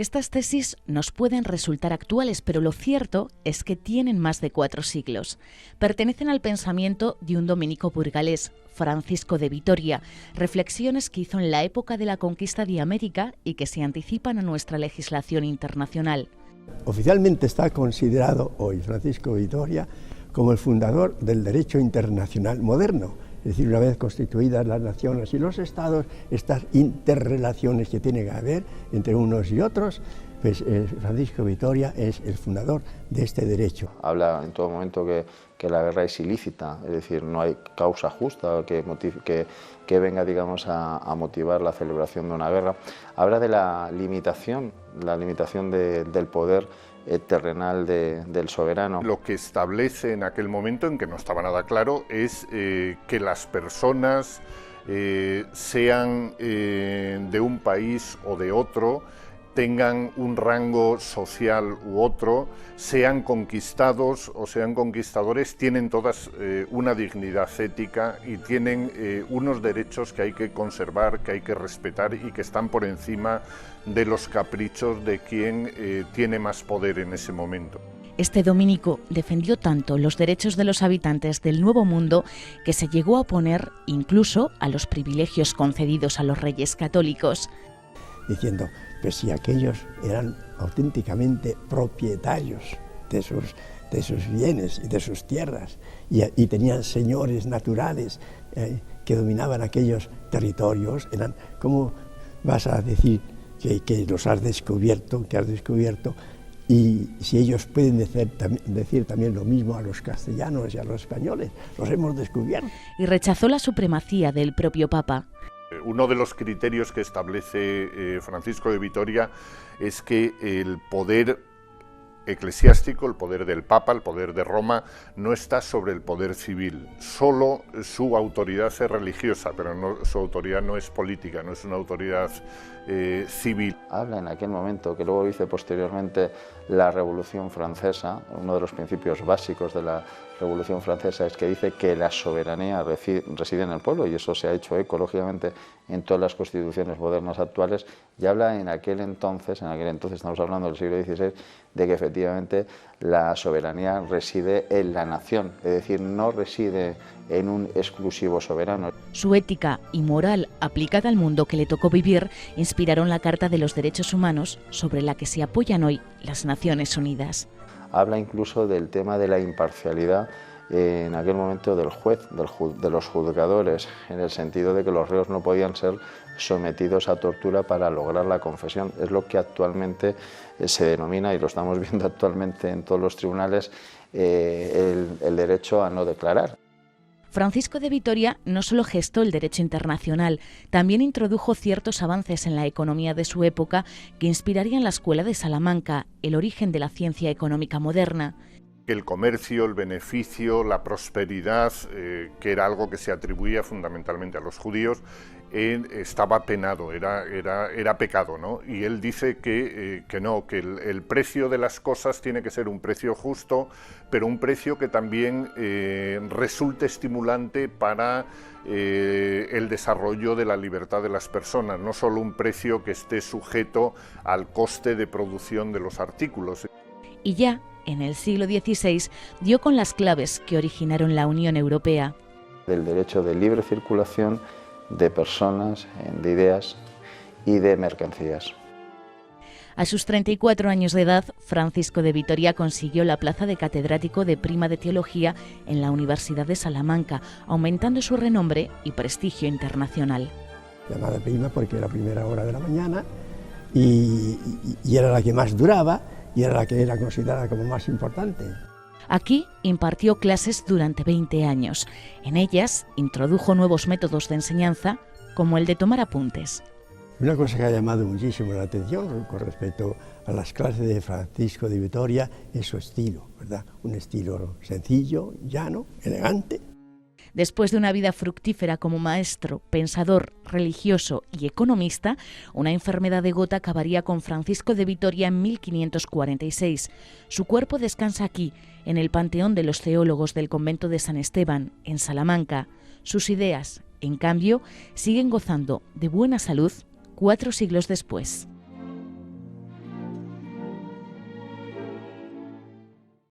Estas tesis nos pueden resultar actuales, pero lo cierto es que tienen más de 4 siglos. Pertenecen al pensamiento de un dominico burgalés, Francisco de Vitoria, reflexiones que hizo en la época de la conquista de América y que se anticipan a nuestra legislación internacional. Oficialmente está considerado hoy Francisco de Vitoria como el fundador del derecho internacional moderno. Es decir, una vez constituidas las naciones y los estados, estas interrelaciones que tiene que haber entre unos y otros, pues Francisco de Vitoria es el fundador de este derecho. Habla en todo momento que la guerra es ilícita, es decir, no hay causa justa que venga, digamos, a motivar la celebración de una guerra. Habla de la limitación del poder terrenal del soberano. Lo que establece en aquel momento, en que no estaba nada claro, es que las personas sean de un país o de otro, tengan un rango social u otro, sean conquistados o sean conquistadores, tienen todas una dignidad ética y tienen unos derechos que hay que conservar, que hay que respetar y que están por encima de los caprichos de quien tiene más poder en ese momento. Este dominico defendió tanto los derechos de los habitantes del Nuevo Mundo que se llegó a oponer incluso a los privilegios concedidos a los reyes católicos. Diciendo, pues si aquellos eran auténticamente propietarios de sus bienes y de sus tierras y tenían señores naturales que dominaban aquellos territorios, ¿cómo vas a decir que los has descubierto, y si ellos pueden decir también lo mismo a los castellanos y a los españoles, los hemos descubierto? Y rechazó la supremacía del propio Papa. Uno de los criterios que establece Francisco de Vitoria es que el poder eclesiástico, el poder del Papa, el poder de Roma, no está sobre el poder civil. Solo su autoridad es religiosa, pero su autoridad no es política, no es una autoridad civil. Habla en aquel momento, que luego dice posteriormente, la Revolución Francesa. Uno de los principios básicos de la Revolución Francesa es que dice que la soberanía reside en el pueblo, y eso se ha hecho eco, lógicamente, en todas las constituciones modernas actuales, y habla en aquel entonces estamos hablando del siglo XVI, de que efectivamente la soberanía reside en la nación, es decir, no reside en un exclusivo soberano. Su ética y moral aplicada al mundo que le tocó vivir inspiraron la Carta de los Derechos Humanos, sobre la que se apoyan hoy las Naciones Unidas. Habla incluso del tema de la imparcialidad en aquel momento del juez, de los juzgadores, en el sentido de que los reos no podían ser sometidos a tortura para lograr la confesión. Es lo que actualmente se denomina, y lo estamos viendo actualmente en todos los tribunales, el derecho a no declarar. Francisco de Vitoria no solo gestó el derecho internacional, también introdujo ciertos avances en la economía de su época que inspirarían la Escuela de Salamanca, el origen de la ciencia económica moderna. El comercio, el beneficio, la prosperidad, que era algo que se atribuía fundamentalmente a los judíos, estaba penado, era pecado, ¿no? Y él dice que no, que el precio de las cosas tiene que ser un precio justo, pero un precio que también resulte estimulante para el desarrollo de la libertad de las personas, no solo un precio que esté sujeto al coste de producción de los artículos. Y ya en el siglo XVI dio con las claves que originaron la Unión Europea. Del derecho de libre circulación de personas, de ideas y de mercancías. A sus 34 años de edad, Francisco de Vitoria consiguió la plaza de catedrático de prima de teología en la Universidad de Salamanca, aumentando su renombre y prestigio internacional. Llamada prima porque era primera hora de la mañana y era la que más duraba y era la que era considerada como más importante. Aquí impartió clases durante 20 años. En ellas introdujo nuevos métodos de enseñanza, como el de tomar apuntes. Una cosa que ha llamado muchísimo la atención con respecto a las clases de Francisco de Vitoria es su estilo, ¿verdad? Un estilo sencillo, llano, elegante. Después de una vida fructífera como maestro, pensador, religioso y economista, una enfermedad de gota acabaría con Francisco de Vitoria en 1546. Su cuerpo descansa aquí, en el Panteón de los Teólogos del Convento de San Esteban, en Salamanca. Sus ideas, en cambio, siguen gozando de buena salud 4 siglos después.